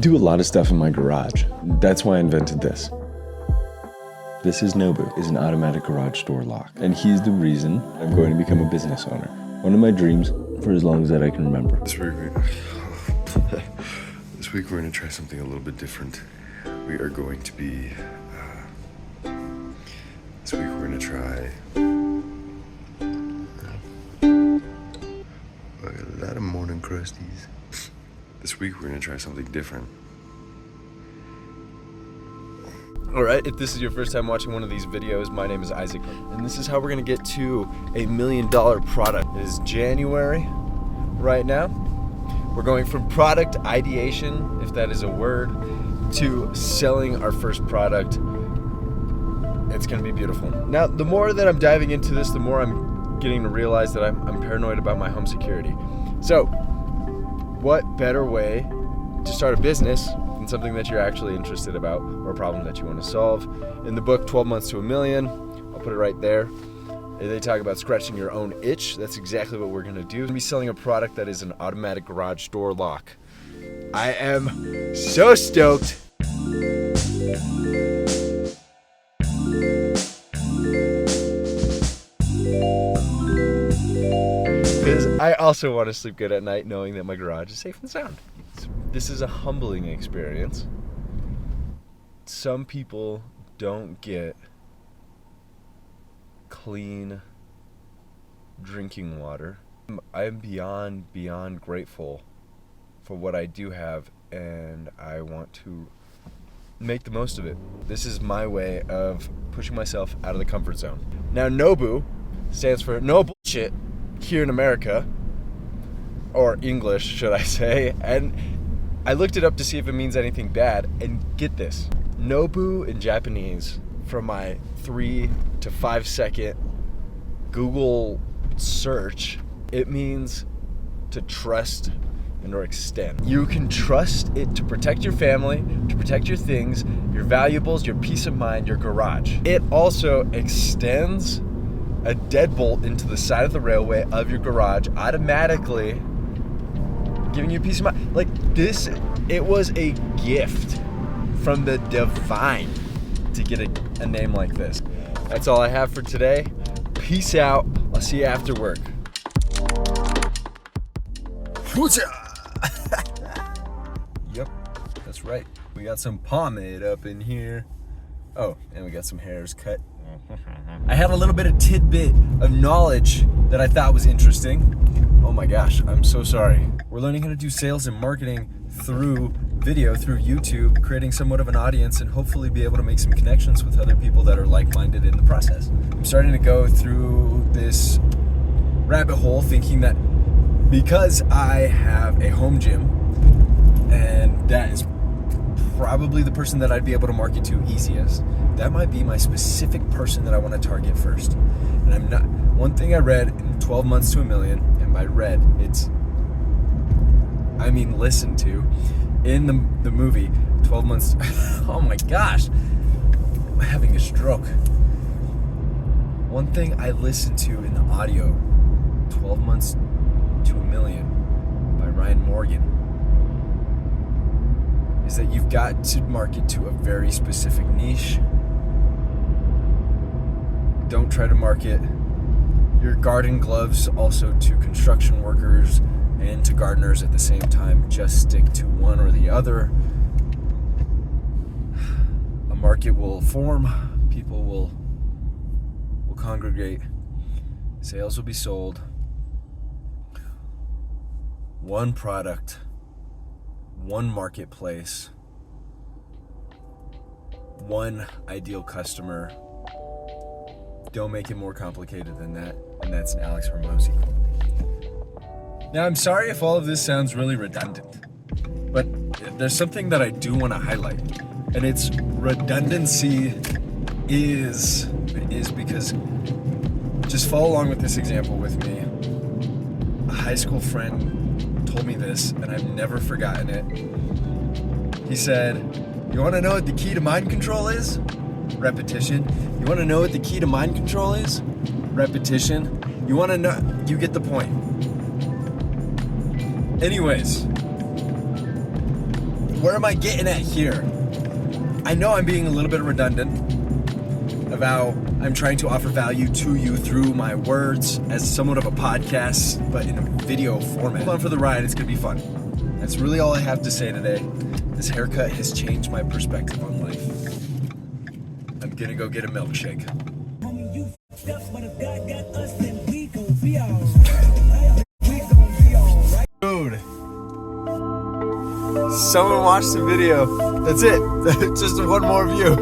do a lot of stuff in my garage. That's why I invented this. This is Nobu. It's an automatic garage door lock. And he's the reason I'm going to become a business owner. One of my dreams for as long as that I can remember. This week we're going to try something a little bit different. We are going to be, this week we're going to try a lot of morning crusties. This week we're going to try something different. Alright, if this is your first time watching one of these videos, my name is Isaac, and this is how we're going to get to $1 million product. It is January right now. We're going from product ideation, if that is a word, to selling our first product. It's going to be beautiful. Now, the more that I'm diving into this, the more I'm getting to realize that I'm paranoid about my home security. So, what better way to start a business than something that you're actually interested about or a problem that you want to solve? In the book, 12 Months to $1 Million, I'll put it right there. They talk about scratching your own itch. That's exactly what we're going to do. We're going to be selling a product that is an automatic garage door lock. I am so stoked. Because I also want to sleep good at night knowing that my garage is safe and sound. This is a humbling experience. Some people don't get clean drinking water. I am beyond grateful for what I do have, and I want to make the most of it. This is my way of pushing myself out of the comfort zone. Now, NOBU stands for no bullshit here in America, or English, should I say, and I looked it up to see if it means anything bad, and get this. NOBU in Japanese, from my 3 to 5 second Google search, it means to trust and or extend. You can trust it to protect your family, to protect your things, your valuables, your peace of mind, your garage. It also extends a deadbolt into the side of the railway of your garage, automatically giving you peace of mind. Like this, it was a gift from the divine to get a name like this. That's all I have for today. Peace out. I'll see you after work. Yep, that's right. We got some pomade up in here. Oh, and we got some hairs cut. I had a little bit of tidbit of knowledge that I thought was interesting. Oh my gosh, I'm so sorry. We're learning how to do sales and marketing through video, through YouTube, creating somewhat of an audience, and hopefully be able to make some connections with other people that are like-minded in the process. I'm starting to go through this rabbit hole thinking that because I have a home gym, and that is probably the person that I'd be able to market to easiest, that might be my specific person that I want to target first. And I'm not, one thing I read in 12 Months to $1 Million, and by read, listen to, in the movie, 12 Months, oh my gosh, I'm having a stroke. One thing I listened to in the audio, 12 Months to $1 Million by Ryan Morgan, is that you've got to market to a very specific niche. Don't try to market your garden gloves also to construction workers and to gardeners at the same time. Just stick to one or the other. A market will form, people will congregate, sales will be sold. One product, one marketplace, one ideal customer. Don't make it more complicated than that. And that's Alex Hormozy. Now, I'm sorry if all of this sounds really redundant, but there's something that I do want to highlight, and it's redundancy is because, just follow along with this example with me. A high school friend told me this, and I've never forgotten it. He said, "You want to know what the key to mind control is? Repetition. You want to know what the key to mind control is? Repetition. You want to know, you get the point." Anyways, where am I getting at here? I know I'm being a little bit redundant about I'm trying to offer value to you through my words as somewhat of a podcast, but in a video format. Fun for the ride, it's gonna be fun. That's really all I have to say today. This haircut has changed my perspective on life. I'm gonna go get a milkshake. Dude. Someone watched the video. That's it. Just one more view.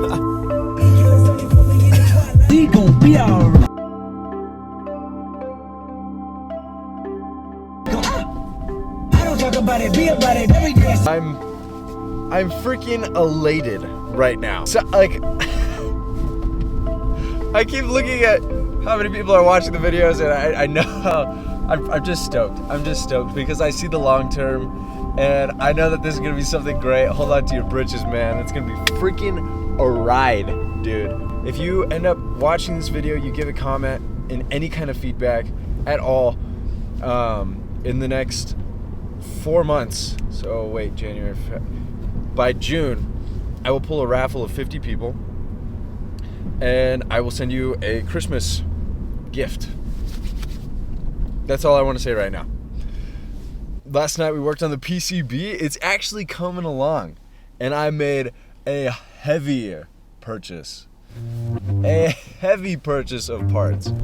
We gon' be alright. I don't talk about it, be about it every day. I'm freaking elated right now. So like I keep looking at how many people are watching the videos, and I know I'm just stoked. I'm just stoked because I see the long term. And I know that this is gonna be something great. Hold on to your britches, man. It's gonna be freaking a ride, dude. If you end up watching this video, you give a comment in any kind of feedback at all in the next 4 months. So wait, January, by June, I will pull a raffle of 50 people and I will send you a Christmas gift. That's all I want to say right now. Last night we worked on the PCB. It's actually coming along. And I made a heavy purchase. A heavy purchase of parts. And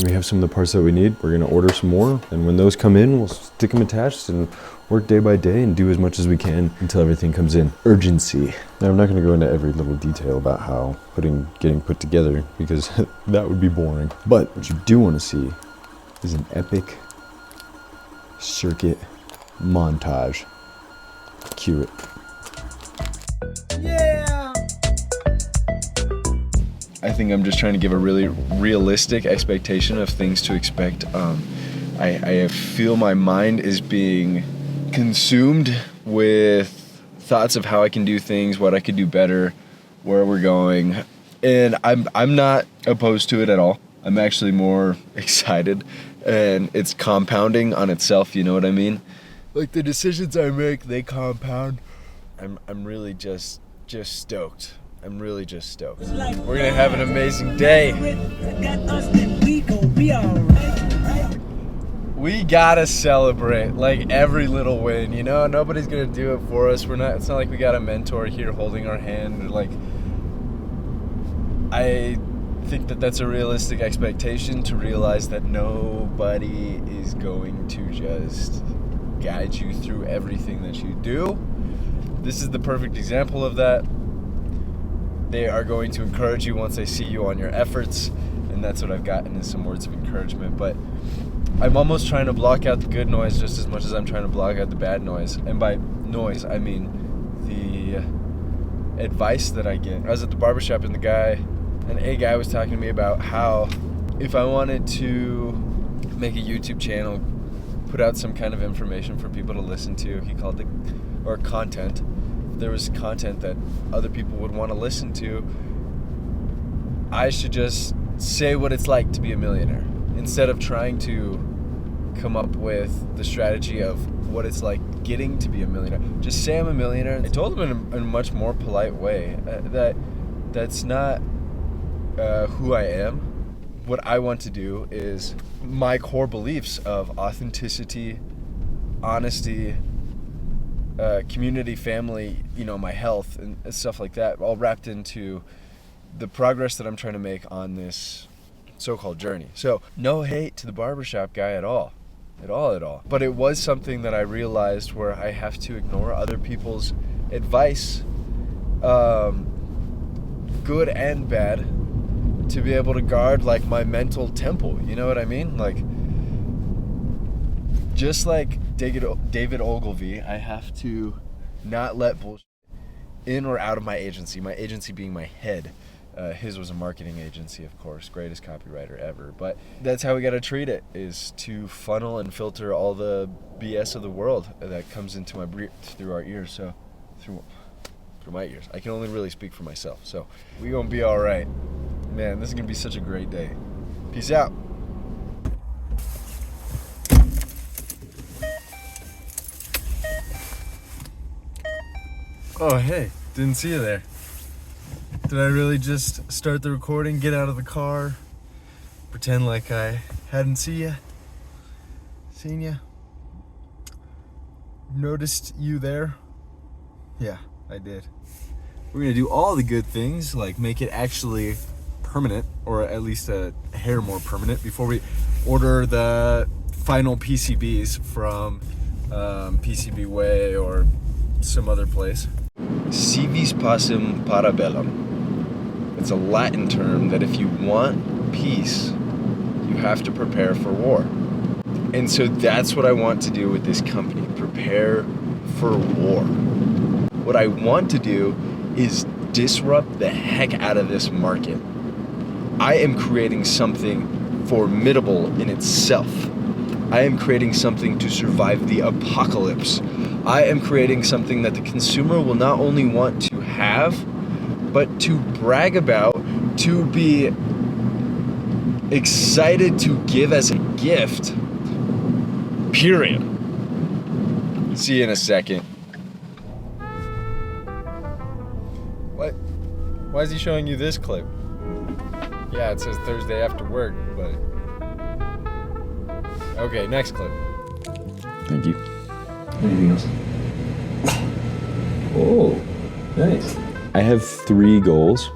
we have some of the parts that we need. We're gonna order some more. And when those come in, we'll stick them attached and work day by day and do as much as we can until everything comes in. Urgency. Now I'm not gonna go into every little detail about how getting put together because that would be boring. But what you do wanna see is an epic circuit montage. Cue it. Yeah! I think I'm just trying to give a really realistic expectation of things to expect. I feel my mind is being consumed with thoughts of how I can do things, what I could do better, where we're going. And I'm not opposed to it at all. I'm actually more excited, and it's compounding on itself, you know what I mean? Like the decisions I make, they compound. I'm really just stoked. I'm really just stoked. We're gonna have an amazing day. We gotta celebrate like every little win, you know? Nobody's gonna do it for us. It's not like we got a mentor here holding our hand. Like, I think that that's a realistic expectation, to realize that nobody is going to just guide you through everything that you do. This is the perfect example of that. They are going to encourage you once they see you on your efforts, and that's what I've gotten, is some words of encouragement. But I'm almost trying to block out the good noise just as much as I'm trying to block out the bad noise. And by noise, I mean the advice that I get. I was at the barbershop and a guy was talking to me about how if I wanted to make a YouTube channel, put out some kind of information for people to listen to, he called it, or content, there was content that other people would want to listen to, I should just say what it's like to be a millionaire instead of trying to come up with the strategy of what it's like getting to be a millionaire. Just say I'm a millionaire. I told him in a much more polite way that's not who I am. What I want to do is my core beliefs of authenticity, honesty, community, family, my health and stuff like that, all wrapped into the progress that I'm trying to make on this so-called journey. So no hate to the barbershop guy at all. But it was something that I realized where I have to ignore other people's advice, good and bad, to be able to guard like my mental temple. You know what I mean? Like, just like David Ogilvy, I have to not let bullshit in or out of my agency. My agency being my head. His was a marketing agency, of course, greatest copywriter ever. But that's how we got to treat it, is to funnel and filter all the BS of the world that comes into through our ears. So through my ears. I can only really speak for myself. So we gonna be all right. Man, this is gonna be such a great day. Peace out. Oh, hey, didn't see you there. Did I really just start the recording, get out of the car, pretend like I hadn't seen you? Noticed you there? Yeah, I did. We're gonna do all the good things, like make it actually permanent, or at least a hair more permanent, before we order the final PCBs from PCB Way or some other place. Si vis pacem para bellum. It's a Latin term that if you want peace, you have to prepare for war. And so that's what I want to do with this company, prepare for war. What I want to do is disrupt the heck out of this market. I am creating something formidable in itself. I am creating something to survive the apocalypse. I am creating something that the consumer will not only want to have, but to brag about, to be excited to give as a gift. Period. See you in a second. What? Why is he showing you this clip? Yeah, it says Thursday after work, but... Okay, next clip. Thank you. Anything else? Oh, nice. I have 3 goals,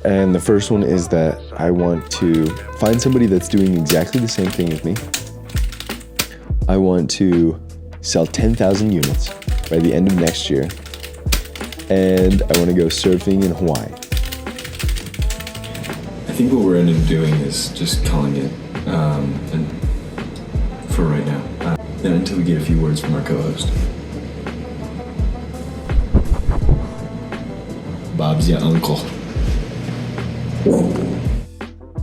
and the first one is that I want to find somebody that's doing exactly the same thing as me. I want to sell 10,000 units by the end of next year, and I want to go surfing in Hawaii. I think what we're ending up doing is just calling it, and for right now, until we get a few words from our co-host. Bob's your uncle.